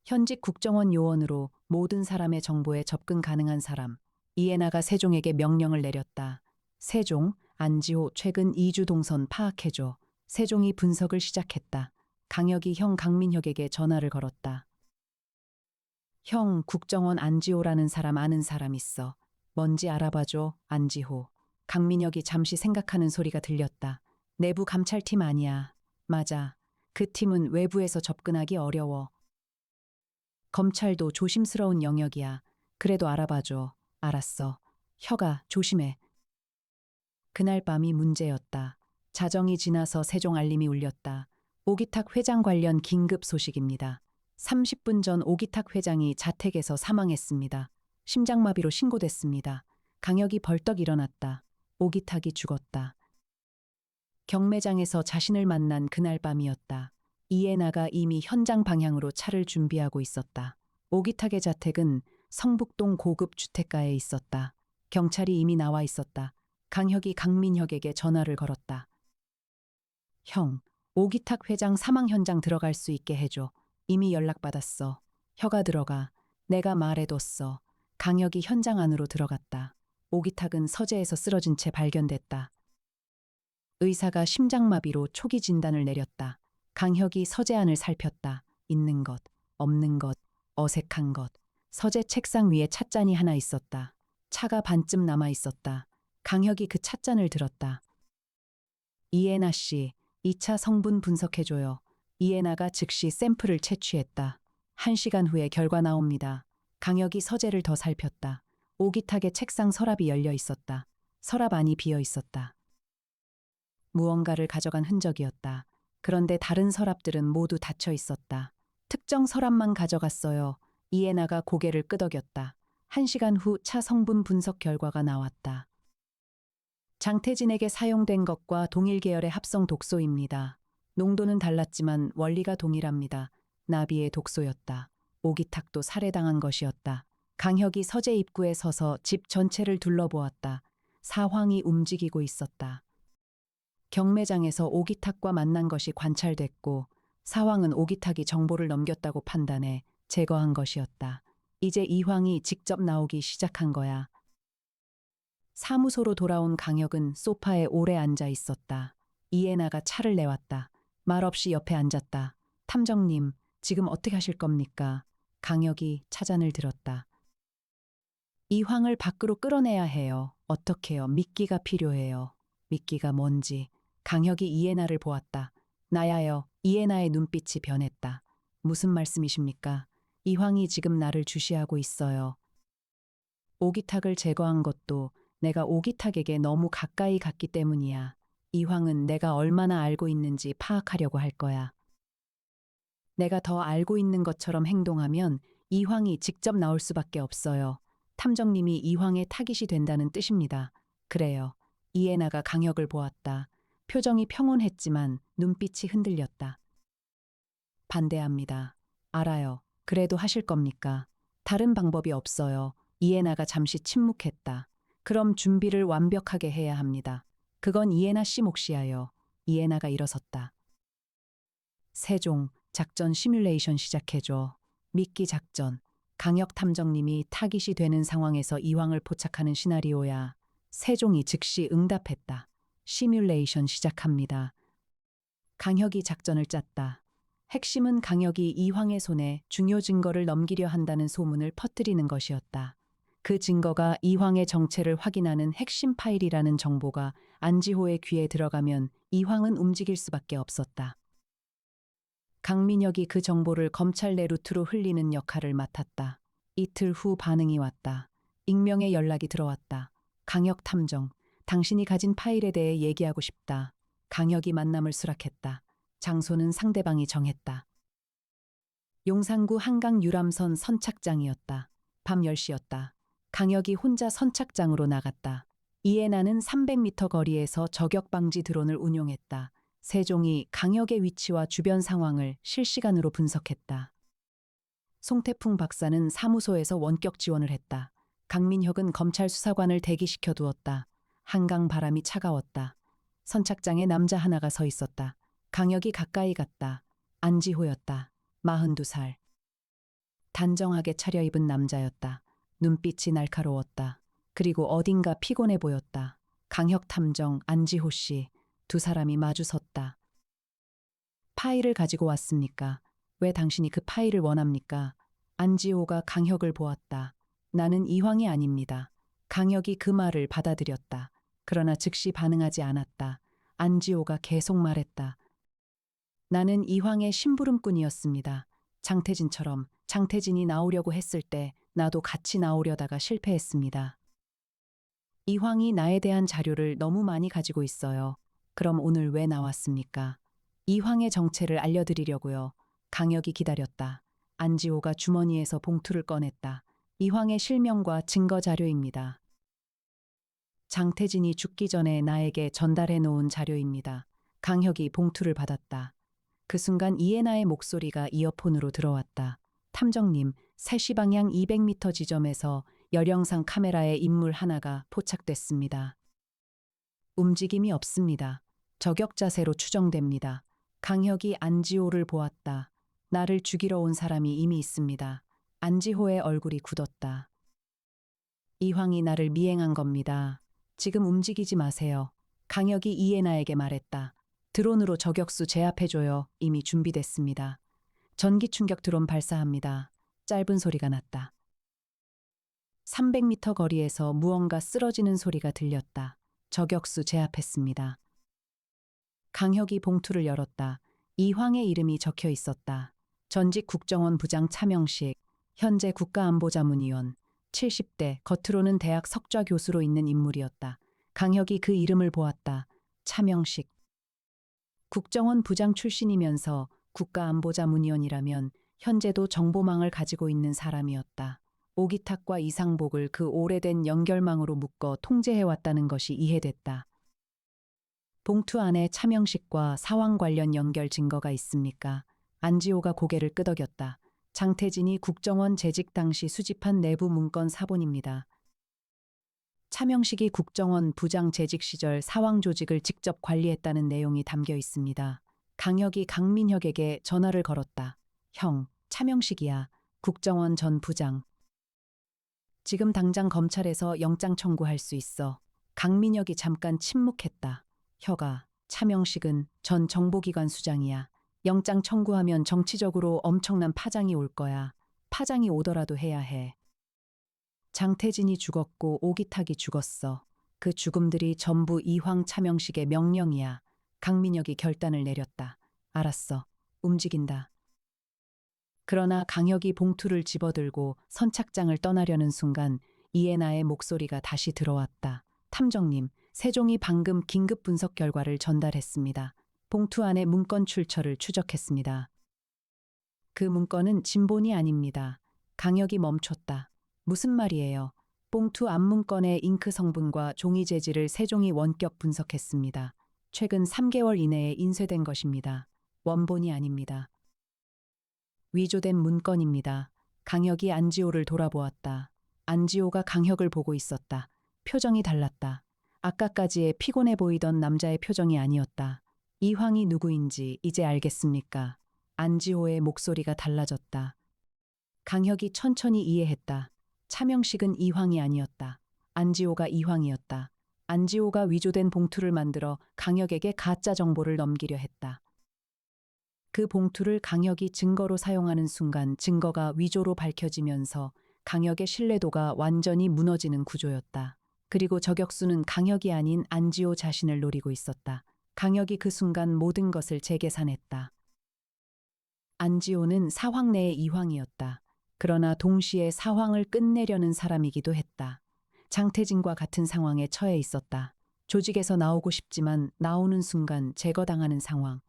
현직 국정원 요원으로 모든 사람의 정보에 접근 가능한 사람. 이해나가 세종에게 명령을 내렸다. 세종, 안지호 최근 2주 동선 파악해줘. 세종이 분석을 시작했다. 강혁이 형 강민혁에게 전화를 걸었다. 형, 국정원 안지호라는 사람 아는 사람 있어. 뭔지 알아봐줘, 안지호. 강민혁이 잠시 생각하는 소리가 들렸다. 내부 감찰팀 아니야. 맞아. 그 팀은 외부에서 접근하기 어려워. 검찰도 조심스러운 영역이야. 그래도 알아봐줘. 알았어. 혀가 조심해. 그날 밤이 문제였다. 자정이 지나서 세종 알림이 울렸다. 오기탁 회장 관련 긴급 소식입니다. 30분 전 오기탁 회장이 자택에서 사망했습니다. 심장마비로 신고됐습니다. 강혁이 벌떡 일어났다. 오기탁이 죽었다. 경매장에서 자신을 만난 그날 밤이었다. 이해나가 이미 현장 방향으로 차를 준비하고 있었다. 오기탁의 자택은 성북동 고급 주택가에 있었다. 경찰이 이미 나와 있었다. 강혁이 강민혁에게 전화를 걸었다. 형, 오기탁 회장 사망 현장 들어갈 수 있게 해줘. 이미 연락받았어. 혀가 들어가. 내가 말해뒀어. 강혁이 현장 안으로 들어갔다. 오기탁은 서재에서 쓰러진 채 발견됐다. 의사가 심장마비로 초기 진단을 내렸다. 강혁이 서재 안을 살폈다. 있는 것, 없는 것, 어색한 것. 서재 책상 위에 찻잔이 하나 있었다. 차가 반쯤 남아 있었다. 강혁이 그 찻잔을 들었다. 이해나 씨, 2차 성분 분석해줘요. 이해나가 즉시 샘플을 채취했다. 1시간 후에 결과 나옵니다. 강혁이 서재를 더 살폈다. 오기탁의 책상 서랍이 열려 있었다. 서랍 안이 비어 있었다. 무언가를 가져간 흔적이었다. 그런데 다른 서랍들은 모두 닫혀 있었다. 특정 서랍만 가져갔어요. 이해나가 고개를 끄덕였다. 1시간 후 차 성분 분석 결과가 나왔다. 장태진에게 사용된 것과 동일 계열의 합성 독소입니다. 농도는 달랐지만 원리가 동일합니다. 나비의 독소였다. 오기탁도 살해당한 것이었다. 강혁이 서재 입구에 서서 집 전체를 둘러보았다. 사황이 움직이고 있었다. 경매장에서 오기탁과 만난 것이 관찰됐고 사황은 오기탁이 정보를 넘겼다고 판단해 제거한 것이었다. 이제 이황이 직접 나오기 시작한 거야. 사무소로 돌아온 강혁은 소파에 오래 앉아 있었다. 이해나가 차를 내왔다. 말없이 옆에 앉았다. 탐정님, 지금 어떻게 하실 겁니까? 강혁이 차잔을 들었다. 이황을 밖으로 끌어내야 해요. 어떻게요? 미끼가 필요해요. 미끼가 뭔지. 강혁이 이해나를 보았다. 나야요. 이해나의 눈빛이 변했다. 무슨 말씀이십니까? 이황이 지금 나를 주시하고 있어요. 오기탁을 제거한 것도 내가 오기탁에게 너무 가까이 갔기 때문이야. 이황은 내가 얼마나 알고 있는지 파악하려고 할 거야. 내가 더 알고 있는 것처럼 행동하면 이황이 직접 나올 수밖에 없어요. 탐정님이 이황의 타깃이 된다는 뜻입니다. 그래요. 이해나가 강혁을 보았다. 표정이 평온했지만 눈빛이 흔들렸다. 반대합니다. 알아요. 그래도 하실 겁니까? 다른 방법이 없어요. 이해나가 잠시 침묵했다. 그럼 준비를 완벽하게 해야 합니다. 그건 이해나 씨 몫이야요. 이해나가 일어섰다. 세종, 작전 시뮬레이션 시작해줘. 미끼 작전. 강혁 탐정님이 타깃이 되는 상황에서 이황을 포착하는 시나리오야. 세종이 즉시 응답했다. 시뮬레이션 시작합니다. 강혁이 작전을 짰다. 핵심은 강혁이 이황의 손에 중요 증거를 넘기려 한다는 소문을 퍼뜨리는 것이었다. 그 증거가 이황의 정체를 확인하는 핵심 파일이라는 정보가 안지호의 귀에 들어가면 이황은 움직일 수밖에 없었다. 강민혁이 그 정보를 검찰 내 루트로 흘리는 역할을 맡았다. 이틀 후 반응이 왔다. 익명의 연락이 들어왔다. 강혁 탐정, 당신이 가진 파일에 대해 얘기하고 싶다. 강혁이 만남을 수락했다. 장소는 상대방이 정했다. 용산구 한강 유람선 선착장이었다. 밤 10시였다. 강혁이 혼자 선착장으로 나갔다. 이해나는 300m 거리에서 저격 방지 드론을 운용했다. 세종이 강혁의 위치와 주변 상황을 실시간으로 분석했다. 송태풍 박사는 사무소에서 원격 지원을 했다. 강민혁은 검찰 수사관을 대기시켜 두었다. 한강 바람이 차가웠다. 선착장에 남자 하나가 서 있었다. 강혁이 가까이 갔다. 안지호였다. 42살. 단정하게 차려입은 남자였다. 눈빛이 날카로웠다. 그리고 어딘가 피곤해 보였다. 강혁 탐정, 안지호 씨. 두 사람이 마주 섰다. 파일을 가지고 왔습니까? 왜 당신이 그 파일을 원합니까? 안지호가 강혁을 보았다. 나는 이황이 아닙니다. 강혁이 그 말을 받아들였다. 그러나 즉시 반응하지 않았다. 안지호가 계속 말했다. 나는 이황의 심부름꾼이었습니다. 장태진처럼 장태진이 나오려고 했을 때 나도 같이 나오려다가 실패했습니다. 이황이 나에 대한 자료를 너무 많이 가지고 있어요. 그럼 오늘 왜 나왔습니까? 이황의 정체를 알려드리려고요. 강혁이 기다렸다. 안지호가 주머니에서 봉투를 꺼냈다. 이황의 실명과 증거 자료입니다. 장태진이 죽기 전에 나에게 전달해 놓은 자료입니다. 강혁이 봉투를 받았다. 그 순간 이해나의 목소리가 이어폰으로 들어왔다. 탐정님, 3시 방향 200m 지점에서 열영상 카메라에 인물 하나가 포착됐습니다. 움직임이 없습니다. 저격 자세로 추정됩니다. 강혁이 안지호를 보았다. 나를 죽이러 온 사람이 이미 있습니다. 안지호의 얼굴이 굳었다. 이황이 나를 미행한 겁니다. 지금 움직이지 마세요. 강혁이 이해나에게 말했다. 드론으로 저격수 제압해줘요. 이미 준비됐습니다. 전기 충격 드론 발사합니다. 짧은 소리가 났다. 300m 거리에서 무언가 쓰러지는 소리가 들렸다. 저격수 제압했습니다. 강혁이 봉투를 열었다. 이황의 이름이 적혀 있었다. 전직 국정원 부장 차명식, 현재 국가안보자문위원, 70대, 겉으로는 대학 석좌 교수로 있는 인물이었다. 강혁이 그 이름을 보았다. 차명식. 국정원 부장 출신이면서 국가안보자문위원이라면 현재도 정보망을 가지고 있는 사람이었다. 오기탁과 이상복을 그 오래된 연결망으로 묶어 통제해왔다는 것이 이해됐다. 봉투 안에 차명식과 사황 관련 연결 증거가 있습니까? 안지호가 고개를 끄덕였다. 장태진이 국정원 재직 당시 수집한 내부 문건 사본입니다. 차명식이 국정원 부장 재직 시절 사황 조직을 직접 관리했다는 내용이 담겨 있습니다. 강혁이 강민혁에게 전화를 걸었다. 형, 차명식이야. 국정원 전 부장. 지금 당장 검찰에서 영장 청구할 수 있어. 강민혁이 잠깐 침묵했다. 혁아, 차명식은 전 정보기관 수장이야. 영장 청구하면 정치적으로 엄청난 파장이 올 거야. 파장이 오더라도 해야 해. 장태진이 죽었고 오기탁이 죽었어. 그 죽음들이 전부 이황 차명식의 명령이야. 강민혁이 결단을 내렸다. 알았어. 움직인다. 그러나 강혁이 봉투를 집어들고 선착장을 떠나려는 순간 이해나의 목소리가 다시 들어왔다. 탐정님, 세종이 방금 긴급 분석 결과를 전달했습니다. 봉투 안에 문건 출처를 추적했습니다. 그 문건은 진본이 아닙니다. 강혁이 멈췄다. 무슨 말이에요? 봉투 앞문건의 잉크 성분과 종이 재질을 세종이 원격 분석했습니다. 최근 3개월 이내에 인쇄된 것입니다. 원본이 아닙니다. 위조된 문건입니다. 강혁이 안지호를 돌아보았다. 안지호가 강혁을 보고 있었다. 표정이 달랐다. 아까까지의 피곤해 보이던 남자의 표정이 아니었다. 이황이 누구인지 이제 알겠습니까? 안지호의 목소리가 달라졌다. 강혁이 천천히 이해했다. 차명식은 이황이 아니었다. 안지호가 이황이었다. 안지호가 위조된 봉투를 만들어 강혁에게 가짜 정보를 넘기려 했다. 그 봉투를 강혁이 증거로 사용하는 순간 증거가 위조로 밝혀지면서 강혁의 신뢰도가 완전히 무너지는 구조였다. 그리고 저격수는 강혁이 아닌 안지호 자신을 노리고 있었다. 강혁이 그 순간 모든 것을 재계산했다. 안지호는 사황 내의 이황이었다. 그러나 동시에 사황을 끝내려는 사람이기도 했다. 장태진과 같은 상황에 처해 있었다. 조직에서 나오고 싶지만 나오는 순간 제거당하는 상황.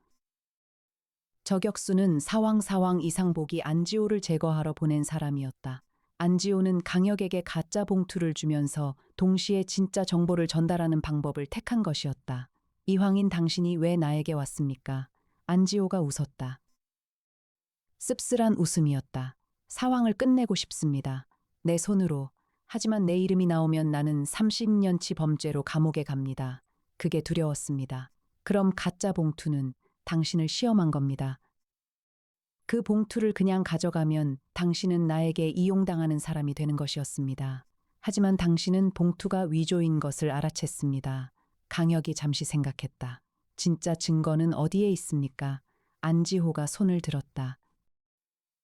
저격수는 사황 이상복이 안지호를 제거하러 보낸 사람이었다. 안지호는 강혁에게 가짜 봉투를 주면서 동시에 진짜 정보를 전달하는 방법을 택한 것이었다. 이황인 당신이 왜 나에게 왔습니까? 안지호가 웃었다. 씁쓸한 웃음이었다. 사황을 끝내고 싶습니다. 내 손으로. 하지만 내 이름이 나오면 나는 30년치 범죄로 감옥에 갑니다. 그게 두려웠습니다. 그럼 가짜 봉투는 당신을 시험한 겁니다. 그 봉투를 그냥 가져가면 당신은 나에게 이용당하는 사람이 되는 것이었습니다. 하지만 당신은 봉투가 위조인 것을 알아챘습니다. 강혁이 잠시 생각했다. 진짜 증거는 어디에 있습니까? 안지호가 손을 들었다.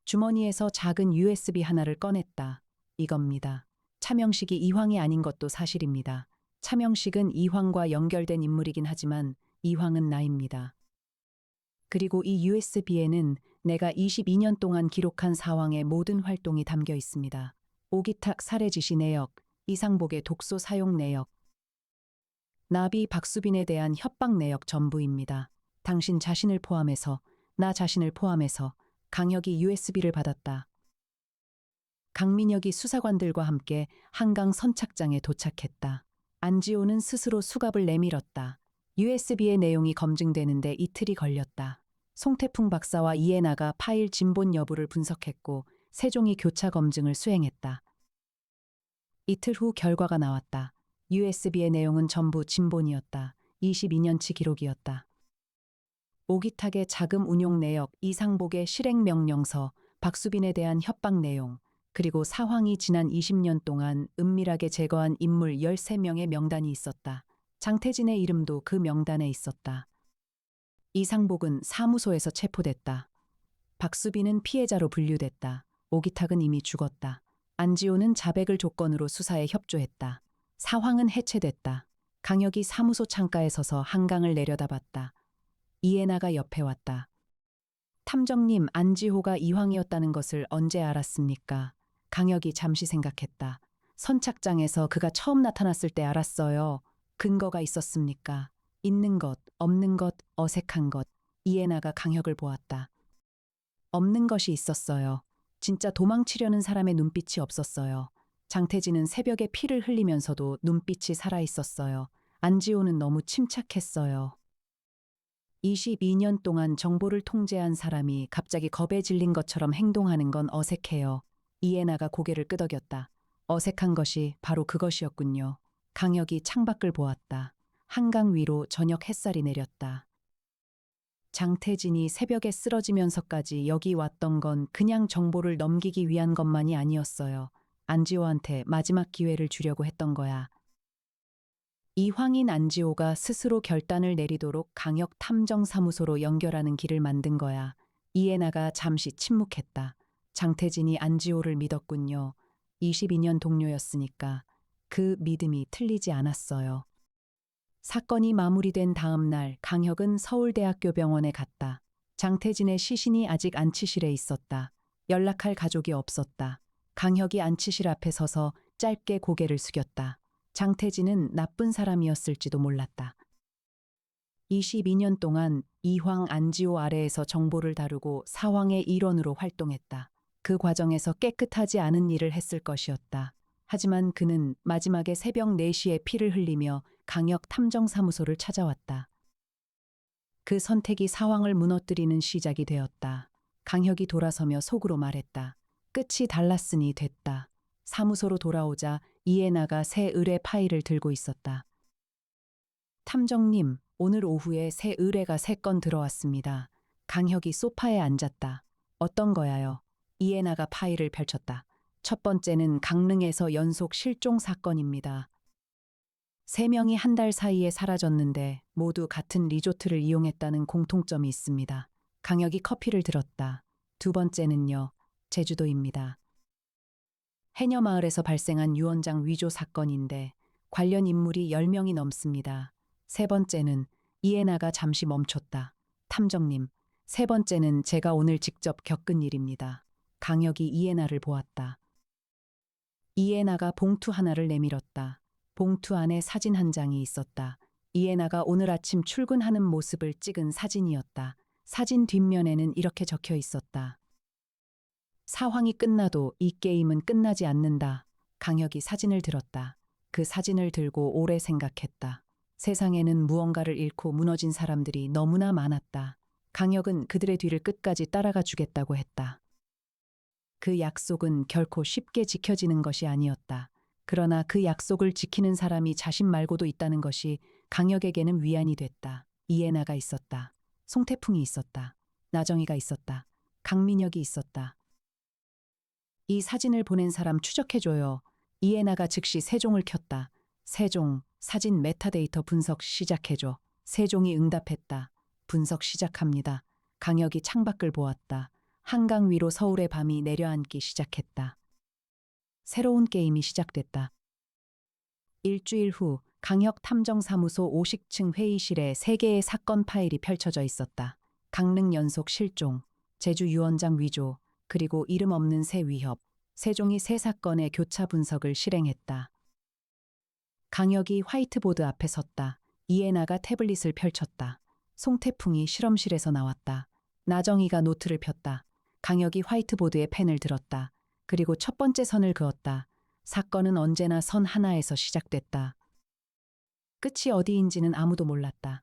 주머니에서 작은 USB 하나를 꺼냈다. 이겁니다. 차명식이 이황이 아닌 것도 사실입니다. 차명식은 이황과 연결된 인물이긴 하지만 이황은 나입니다. 그리고 이 USB에는 내가 22년 동안 기록한 사황의 모든 활동이 담겨 있습니다. 오기탁 살해 지시 내역, 이상복의 독소 사용 내역, 나비 박수빈에 대한 협박 내역 전부입니다. 당신 자신을 포함해서, 나 자신을 포함해서 강혁이 USB를 받았다. 강민혁이 수사관들과 함께 한강 선착장에 도착했다. 안지호는 스스로 수갑을 내밀었다. USB의 내용이 검증되는데 이틀이 걸렸다. 송태풍 박사와 이해나가 파일 진본 여부를 분석했고 세종이 교차 검증을 수행했다. 이틀 후 결과가 나왔다. USB의 내용은 전부 진본이었다. 22년치 기록이었다. 오기탁의 자금 운용 내역, 이상복의 실행 명령서, 박수빈에 대한 협박 내용, 그리고 사황이 지난 20년 동안 은밀하게 제거한 인물 13명의 명단이 있었다. 장태진의 이름도 그 명단에 있었다. 이상복은 사무소에서 체포됐다. 박수빈은 피해자로 분류됐다. 오기탁은 이미 죽었다. 안지호는 자백을 조건으로 수사에 협조했다. 사황은 해체됐다. 강혁이 사무소 창가에 서서 한강을 내려다봤다. 이해나가 옆에 왔다. 탐정님, 안지호가 이황이었다는 것을 언제 알았습니까? 강혁이 잠시 생각했다. 선착장에서 그가 처음 나타났을 때 알았어요. 근거가 있었습니까? 있는 것, 없는 것, 어색한 것. 이해나가 강혁을 보았다. 없는 것이 있었어요. 진짜 도망치려는 사람의 눈빛이 없었어요. 장태진은 새벽에 피를 흘리면서도 눈빛이 살아있었어요. 안지호는 너무 침착했어요. 22년 동안 정보를 통제한 사람이 갑자기 겁에 질린 것처럼 행동하는 건 어색해요. 이해나가 고개를 끄덕였다. 어색한 것이 바로 그것이었군요. 강혁이 창밖을 보았다. 한강 위로 저녁 햇살이 내렸다. 장태진이 새벽에 쓰러지면서까지 여기 왔던 건 그냥 정보를 넘기기 위한 것만이 아니었어요. 안지호한테 마지막 기회를 주려고 했던 거야. 이황인 안지호가 스스로 결단을 내리도록 강혁 탐정사무소로 연결하는 길을 만든 거야. 이해나가 잠시 침묵했다. 장태진이 안지호를 믿었군요. 22년 동료였으니까 그 믿음이 틀리지 않았어요. 사건이 마무리된 다음 날 강혁은 서울대학교 병원에 갔다. 장태진의 시신이 아직 안치실에 있었다. 연락할 가족이 없었다. 강혁이 안치실 앞에 서서 짧게 고개를 숙였다. 장태진은 나쁜 사람이었을지도 몰랐다. 22년 동안 이황 안지호 아래에서 정보를 다루고 사황의 일원으로 활동했다. 그 과정에서 깨끗하지 않은 일을 했을 것이었다. 하지만 그는 마지막에 새벽 4시에 피를 흘리며 강혁 탐정사무소를 찾아왔다. 그 선택이 사황을 무너뜨리는 시작이 되었다. 강혁이 돌아서며 속으로 말했다. 끝이 달랐으니 됐다. 사무소로 돌아오자 이해나가 새 의뢰 파일을 들고 있었다. 탐정님, 오늘 오후에 새 의뢰가 3건 들어왔습니다. 강혁이 소파에 앉았다. 어떤 거야요? 이해나가 파일을 펼쳤다. 첫 번째는 강릉에서 연속 실종 사건입니다. 3명이 한 달 사이에 사라졌는데 모두 같은 리조트를 이용했다는 공통점이 있습니다. 강혁이 커피를 들었다. 두 번째는요, 제주도입니다. 해녀마을에서 발생한 유언장 위조 사건인데 관련 인물이 10명이 넘습니다. 세 번째는 이해나가 잠시 멈췄다. 탐정님, 세 번째는 제가 오늘 직접 겪은 일입니다. 강혁이 이해나를 보았다. 이해나가 봉투 하나를 내밀었다. 봉투 안에 사진 한 장이 있었다. 이해나가 오늘 아침 출근하는 모습을 찍은 사진이었다. 사진 뒷면에는 이렇게 적혀 있었다. 사황이 끝나도 이 게임은 끝나지 않는다. 강혁이 사진을 들었다. 그 사진을 들고 오래 생각했다. 세상에는 무언가를 잃고 무너진 사람들이 너무나 많았다. 강혁은 그들의 뒤를 끝까지 따라가 주겠다고 했다. 그 약속은 결코 쉽게 지켜지는 것이 아니었다. 그러나 그 약속을 지키는 사람이 자신 말고도 있다는 것이 강혁에게는 위안이 됐다. 이해나가 있었다. 송태풍이 있었다. 나정이가 있었다. 강민혁이 있었다. 이 사진을 보낸 사람 추적해줘요. 이해나가 즉시 세종을 켰다. 세종, 사진 메타데이터 분석 시작해줘. 세종이 응답했다. 분석 시작합니다. 강혁이 창밖을 보았다. 한강 위로 서울의 밤이 내려앉기 시작했다. 새로운 게임이 시작됐다. 일주일 후 강혁 탐정사무소 50층 회의실에 3개의 사건 파일이 펼쳐져 있었다. 강릉 연속 실종, 제주 유언장 위조, 그리고 이름 없는 새 위협. 세종이 세 사건의 교차 분석을 실행했다. 강혁이 화이트보드 앞에 섰다. 이해나가 태블릿을 펼쳤다. 송태풍이 실험실에서 나왔다. 나정희가 노트를 폈다. 강혁이 화이트보드에 펜을 들었다. 그리고 첫 번째 선을 그었다. 사건은 언제나 선 하나에서 시작됐다. 끝이 어디인지는 아무도 몰랐다.